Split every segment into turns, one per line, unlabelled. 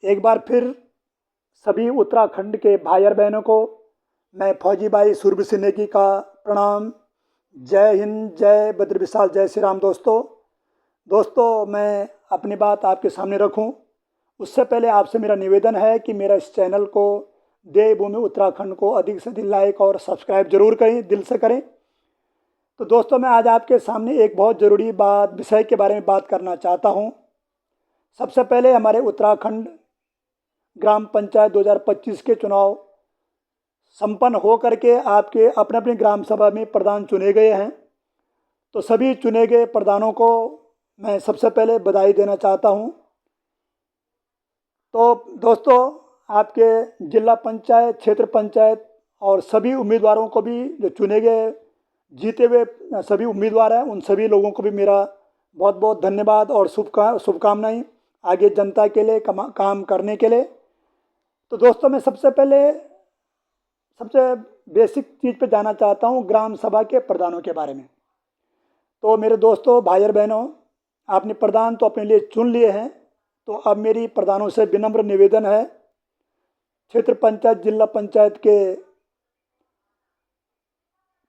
एक बार फिर सभी उत्तराखंड के भाई और बहनों को मैं फौजी भाई सूरबीर सिंह नेगी का प्रणाम। जय हिंद, जय बद्र विशाल, जय श्री राम। दोस्तों मैं अपनी बात आपके सामने रखूं उससे पहले आपसे मेरा निवेदन है कि मेरा इस चैनल को देवभूमि उत्तराखंड को अधिक से अधिक लाइक और सब्सक्राइब जरूर करें, दिल से करें। तो दोस्तों मैं आज आपके सामने एक बहुत ज़रूरी विषय के बारे में बात करना चाहता हूं। सबसे पहले हमारे उत्तराखंड ग्राम पंचायत 2025 के चुनाव संपन्न हो करके आपके अपने अपने ग्राम सभा में प्रधान चुने गए हैं। तो सभी चुने गए प्रधानों को मैं सबसे पहले बधाई देना चाहता हूं। तो दोस्तों आपके जिला पंचायत, क्षेत्र पंचायत और सभी उम्मीदवारों को भी, जो चुने गए जीते हुए सभी उम्मीदवार हैं, उन सभी लोगों को भी मेरा बहुत बहुत धन्यवाद और शुभकामनाएं आगे जनता के लिए काम करने के लिए। तो दोस्तों मैं सबसे बेसिक चीज़ पे जाना चाहता हूँ, ग्राम सभा के प्रधानों के बारे में। तो मेरे दोस्तों, भाई और बहनों, आपने प्रधान तो अपने लिए चुन लिए हैं। तो अब मेरी प्रधानों से विनम्र निवेदन है, क्षेत्र पंचायत, जिला पंचायत के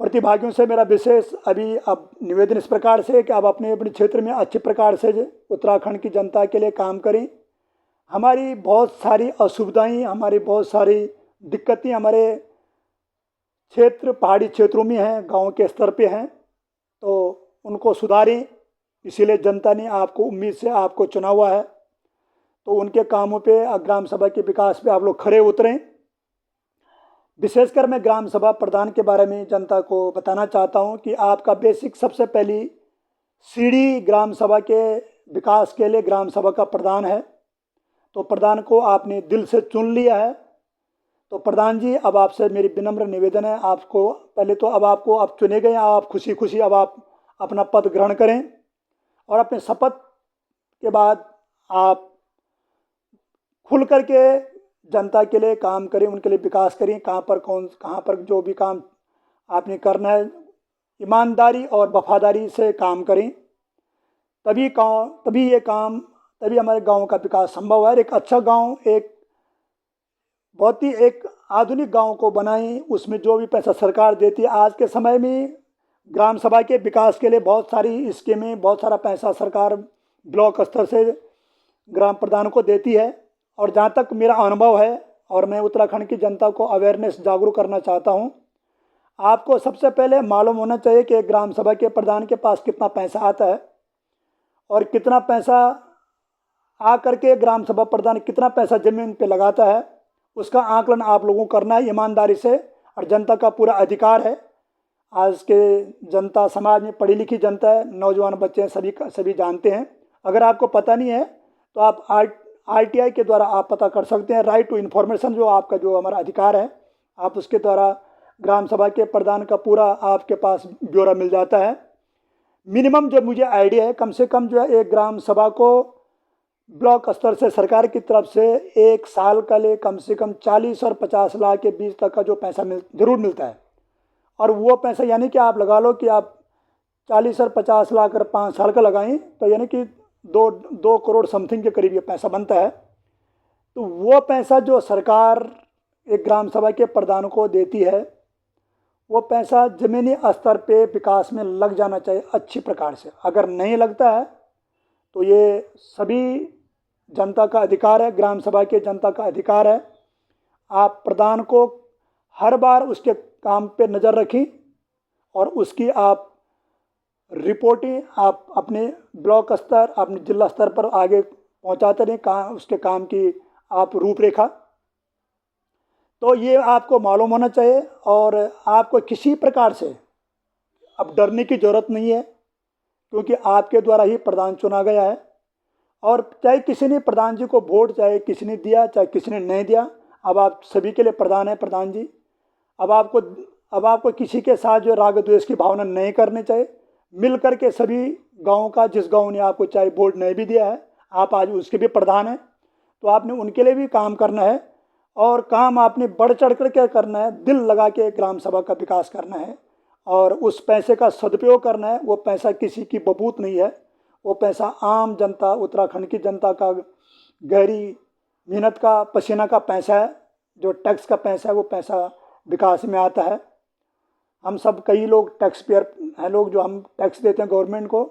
प्रतिभागियों से मेरा विशेष अब निवेदन इस प्रकार से कि आप अपने अपने क्षेत्र में अच्छे प्रकार से उत्तराखंड की जनता के लिए काम करें। हमारी बहुत सारी असुविधाएं, हमारी बहुत सारी दिक्कतें हमारे क्षेत्र, पहाड़ी क्षेत्रों में हैं, गांव के स्तर पे हैं। तो उनको सुधारें, इसीलिए जनता ने आपको उम्मीद से आपको चुना हुआ है। तो उनके कामों पे, ग्राम सभा के विकास पे आप लोग खरे उतरें। विशेषकर मैं ग्राम सभा प्रधान के बारे में जनता को बताना चाहता हूं कि आपका बेसिक सबसे पहली सीढ़ी ग्राम सभा के विकास के लिए ग्राम सभा का प्रधान है। तो प्रधान को आपने दिल से चुन लिया है। तो प्रधान जी, अब आपसे मेरी विनम्र निवेदन है, आपको पहले तो अब चुने गए हैं, आप खुशी खुशी अब आप अपना पद ग्रहण करें और अपने शपथ के बाद आप खुल करके जनता के लिए काम करें, उनके लिए विकास करें। कहाँ पर जो भी काम आपने करना है, ईमानदारी और वफादारी से काम करें। तभी हमारे गांव का विकास संभव है। एक अच्छा गांव, एक आधुनिक गांव को बनाएं, उसमें जो भी पैसा सरकार देती है। आज के समय में ग्राम सभा के विकास के लिए बहुत सारी स्कीमें, बहुत सारा पैसा सरकार ब्लॉक स्तर से ग्राम प्रधान को देती है। और जहाँ तक मेरा अनुभव है, और मैं उत्तराखंड की जनता को अवेयरनेस, जागरूक करना चाहता हूँ, आपको सबसे पहले मालूम होना चाहिए कि ग्राम सभा के प्रधान के पास कितना पैसा आता है और कितना पैसा आ करके ग्राम सभा प्रधान कितना पैसा जमीन पे लगाता है। उसका आकलन आप लोगों को करना है ईमानदारी से, और जनता का पूरा अधिकार है। आज के जनता समाज में पढ़ी लिखी जनता है, नौजवान बच्चे हैं, सभी जानते हैं। अगर आपको पता नहीं है तो आप RTI के द्वारा आप पता कर सकते हैं। राइट टू इन्फॉर्मेशन जो हमारा अधिकार है, आप उसके द्वारा ग्राम सभा के प्रधान का पूरा आपके पास ब्यौरा मिल जाता है। मिनिमम जो मुझे आइडिया है, कम से कम जो है एक ग्राम सभा को ब्लॉक स्तर से सरकार की तरफ से एक साल का लिए कम से कम 40 और 50 लाख के बीच तक का जो पैसा जरूर मिलता है। और वो पैसा यानी कि आप लगा लो कि आप 40 और 50 लाख अगर 5 साल का लगाएं तो यानी कि 2 करोड़ समथिंग के करीब ये पैसा बनता है। तो वो पैसा जो सरकार एक ग्राम सभा के प्रधान को देती है, वो पैसा ज़मीनी स्तर पे विकास में लग जाना चाहिए अच्छी प्रकार से। अगर नहीं लगता है तो ये सभी जनता का अधिकार है, ग्राम सभा के जनता का अधिकार है। आप प्रधान को हर बार उसके काम पे नज़र रखें और उसकी आप रिपोर्टें आप अपने ब्लॉक स्तर, अपने जिला स्तर पर आगे पहुंचाते रहें, उसके काम की आप रूपरेखा। तो ये आपको मालूम होना चाहिए और आपको किसी प्रकार से अब डरने की ज़रूरत नहीं है, क्योंकि आपके द्वारा ही प्रधान चुना गया है। और चाहे किसी ने प्रधान जी को वोट, चाहे किसी ने दिया चाहे किसी ने नहीं दिया, अब आप सभी के लिए प्रधान है प्रधान जी। अब आपको किसी के साथ जो राग द्वेष की भावना नहीं करनी चाहिए। मिल करके सभी गाँव का, जिस गाँव ने आपको चाहे वोट नहीं भी दिया है, आप आज उसके भी प्रधान हैं। तो आपने उनके लिए भी काम करना है और काम आपने बढ़ चढ़ कर के करना है, दिल लगा के ग्राम सभा का विकास करना है और उस पैसे का सदुपयोग करना है। वो पैसा किसी की बबूत नहीं है, वो पैसा आम जनता, उत्तराखंड की जनता का गहरी मेहनत का पसीना का पैसा है, जो टैक्स का पैसा है, वो पैसा विकास में आता है। हम सब कई लोग टैक्स पेयर हैं, लोग जो हम टैक्स देते हैं गवर्नमेंट को,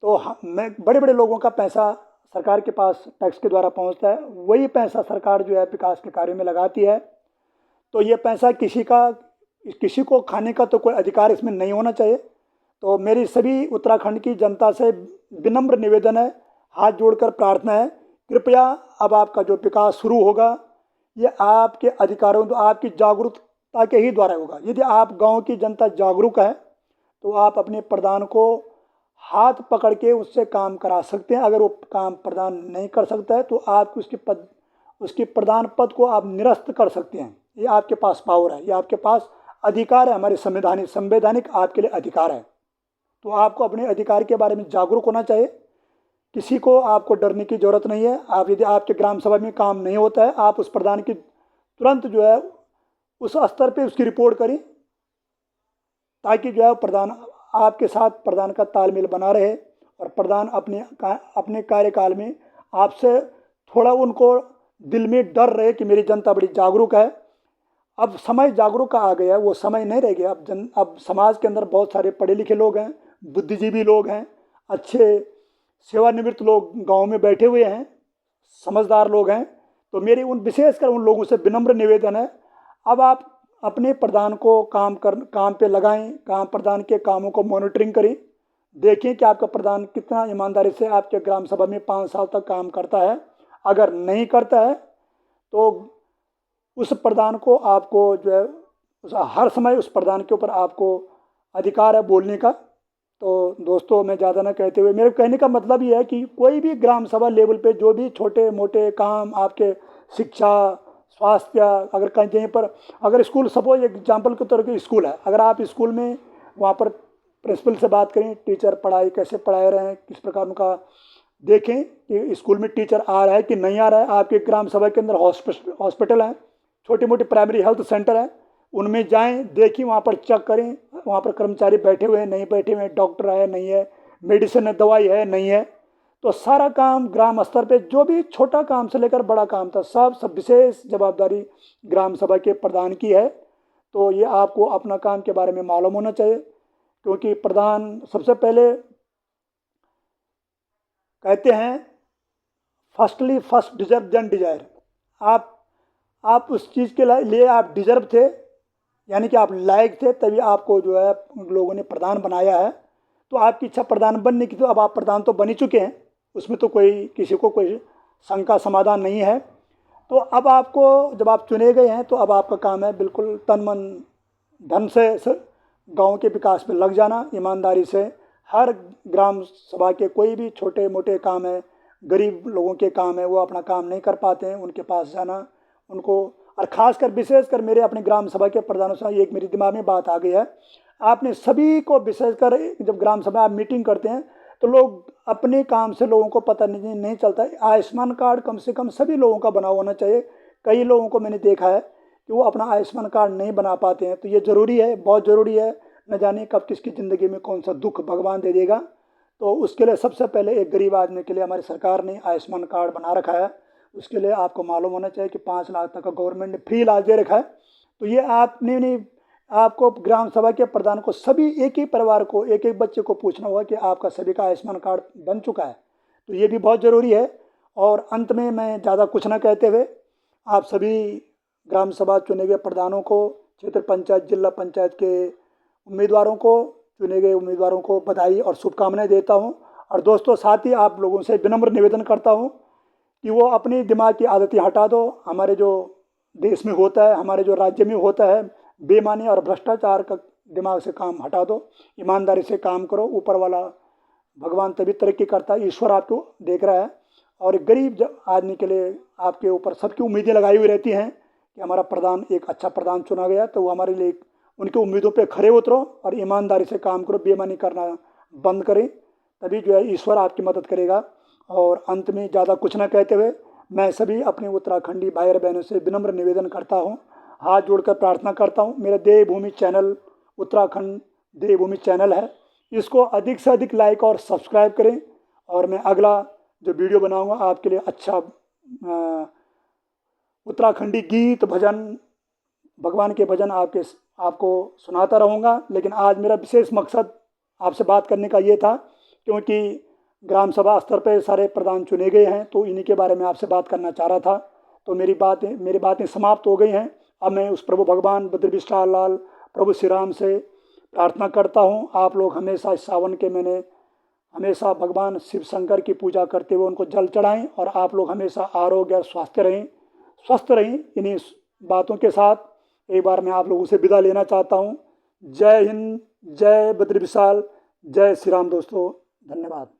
तो मैं बड़े बड़े लोगों का पैसा सरकार के पास टैक्स के द्वारा पहुंचता है। वही पैसा सरकार जो है विकास के कार्य में लगाती है। तो ये पैसा किसी को खाने का तो कोई अधिकार इसमें नहीं होना चाहिए। तो मेरी सभी उत्तराखंड की जनता से विनम्र निवेदन है, हाथ जोड़कर प्रार्थना है, कृपया अब आपका जो विकास शुरू होगा ये आपके अधिकारों, तो आपकी जागरूकता के ही द्वारा होगा। यदि आप गांव की जनता जागरूक है तो आप अपने प्रधान को हाथ पकड़ के उससे काम करा सकते हैं। अगर वो काम प्रधान नहीं कर सकता है तो आप उसकी प्रधान पद को आप निरस्त कर सकते हैं। ये आपके पास पावर है, ये आपके पास अधिकार है, हमारे संवैधानिक आपके लिए अधिकार है। तो आपको अपने अधिकार के बारे में जागरूक होना चाहिए। किसी को आपको डरने की ज़रूरत नहीं है। आप यदि आपके ग्राम सभा में काम नहीं होता है, आप उस प्रधान की तुरंत जो है उस स्तर पे उसकी रिपोर्ट करें, ताकि जो है प्रधान आपके साथ प्रधान का तालमेल बना रहे और प्रधान अपने कार्यकाल में आपसे थोड़ा उनको दिल में डर रहे कि मेरी जनता बड़ी जागरूक है। अब समय जागरूक का आ गया, वो समय नहीं रह गया। अब समाज के अंदर बहुत सारे पढ़े लिखे लोग हैं, बुद्धिजीवी लोग हैं, अच्छे सेवानिवृत्त लोग गांव में बैठे हुए हैं, समझदार लोग हैं। तो मेरी विशेषकर उन लोगों से विनम्र निवेदन है, अब आप अपने प्रधान को काम पे लगाएं, प्रधान के कामों को मॉनिटरिंग करें, देखें कि आपका प्रधान कितना ईमानदारी से आपके ग्राम सभा में 5 साल तक काम करता है। अगर नहीं करता है तो उस प्रधान को आपको जो है हर समय उस प्रधान के ऊपर आपको अधिकार है बोलने का। तो दोस्तों, मैं ज़्यादा ना कहते हुए, मेरे कहने का मतलब ये है कि कोई भी ग्राम सभा लेवल पे जो भी छोटे मोटे काम आपके शिक्षा, स्वास्थ्य, अगर कहीं पर अगर स्कूल, सपोज एग्जाम्पल के तौर पर स्कूल है, अगर आप स्कूल में वहाँ पर प्रिंसिपल से बात करें, टीचर पढ़ाई कैसे पढ़ा रहे हैं, किस प्रकार उनका देखें कि स्कूल में टीचर आ रहा है कि नहीं आ रहा है। आपके ग्राम सभा के अंदर हॉस्पिटल हैं, छोटे मोटे प्राइमरी हेल्थ सेंटर हैं, उनमें जाएं, देखिए, वहाँ पर चेक करें, वहाँ पर कर्मचारी बैठे हुए हैं नहीं बैठे हुए हैं, डॉक्टर है नहीं है, मेडिसिन है, दवाई है नहीं है। तो सारा काम ग्राम स्तर पे जो भी छोटा काम से लेकर बड़ा काम था, सब विशेष जवाबदारी ग्राम सभा के प्रधान की है। तो ये आपको अपना काम के बारे में मालूम होना चाहिए, क्योंकि प्रधान सबसे पहले कहते हैं फर्स्ट डिजर्व देन डिजायर। आप उस चीज़ के लिए आप डिजर्व थे, यानी कि आप लायक थे, तभी आपको जो है लोगों ने प्रधान बनाया है। तो आपकी इच्छा प्रधान बनने की, तो अब आप प्रधान तो बन ही चुके हैं, उसमें तो किसी को कोई शंका समाधान नहीं है। तो अब आपको, जब आप चुने गए हैं, तो अब आपका काम है बिल्कुल तन मन धन से गांव के विकास में लग जाना, ईमानदारी से। हर ग्राम सभा के कोई भी छोटे मोटे काम है, गरीब लोगों के काम है, वो अपना काम नहीं कर पाते हैं, उनके पास जाना, उनको, और ख़ासकर विशेषकर मेरे अपने ग्राम सभा के प्रधानों से एक मेरे दिमाग में बात आ गई है, आपने सभी को विशेषकर जब ग्राम सभा आप मीटिंग करते हैं तो लोग अपने काम से लोगों को पता नहीं चलता है। आयुष्मान कार्ड कम से कम सभी लोगों का बना होना चाहिए। कई लोगों को मैंने देखा है कि वो अपना आयुष्मान कार्ड नहीं बना पाते हैं। तो ये ज़रूरी है, बहुत ज़रूरी है। न जाने कब किसकी ज़िंदगी में कौन सा दुख भगवान दे देगा। तो उसके लिए सबसे पहले एक गरीब आदमी के लिए हमारी सरकार ने आयुष्मान कार्ड बना रखा है। उसके लिए आपको मालूम होना चाहिए कि 5 लाख तक का गवर्नमेंट ने फ्री इलाज दे रखा है। तो ये आपने नहीं, आपको ग्राम सभा के प्रधान को सभी एक ही परिवार को, एक एक बच्चे को पूछना होगा कि आपका सभी का आयुष्मान कार्ड बन चुका है। तो ये भी बहुत ज़रूरी है। और अंत में मैं ज़्यादा कुछ ना कहते हुए आप सभी ग्राम सभा चुने गए प्रधानों को, क्षेत्र पंचायत, जिला पंचायत के उम्मीदवारों को, चुने गए उम्मीदवारों को बधाई और शुभकामनाएं देता हूं। और दोस्तों, साथ ही आप लोगों से विनम्र निवेदन करता हूं कि वो अपनी दिमाग की आदतें हटा दो। हमारे जो देश में होता है, हमारे जो राज्य में होता है, बेईमानी और भ्रष्टाचार का दिमाग से काम हटा दो, ईमानदारी से काम करो। ऊपर वाला भगवान तभी तरक्की करता है, ईश्वर आपको देख रहा है। और गरीब आदमी के लिए आपके ऊपर सबकी उम्मीदें लगाई हुई रहती हैं कि हमारा प्रधान, एक अच्छा प्रधान चुना गया, तो वो हमारे लिए उनकी उम्मीदों पे खरे उतरो और ईमानदारी से काम करो, बेईमानी करना बंद करें, तभी जो है ईश्वर आपकी मदद करेगा। और अंत में ज़्यादा कुछ ना कहते हुए मैं सभी अपने उत्तराखंडी भाई और बहनों से विनम्र निवेदन करता हूँ, हाथ जोड़कर प्रार्थना करता हूँ। मेरा देवभूमि चैनल, उत्तराखंड देवभूमि चैनल है, इसको अधिक से अधिक लाइक और सब्सक्राइब करें। और मैं अगला जो वीडियो बनाऊंगा आपके लिए अच्छा उत्तराखंडी गीत भजन, भगवान के भजन आपको सुनाता रहूँगा। लेकिन आज मेरा विशेष मकसद आपसे बात करने का ये था, क्योंकि ग्राम सभा स्तर पर सारे प्रधान चुने गए हैं, तो इन्हीं के बारे में आपसे बात करना चाह रहा था। तो मेरी बातें समाप्त हो गई हैं। अब मैं उस प्रभु भगवान बद्री विशाल लाल प्रभु श्री राम से प्रार्थना करता हूँ, आप लोग हमेशा इस सावन के महीने हमेशा भगवान शिव शंकर की पूजा करते हुए उनको जल चढ़ाएं, और आप लोग हमेशा आरोग्य और स्वस्थ रहें। इन्हीं बातों के साथ एक बार मैं आप लोगों से विदा लेना चाहता हूँ। जय हिंद, जय बद्री विशाल, जय श्री राम दोस्तों, धन्यवाद।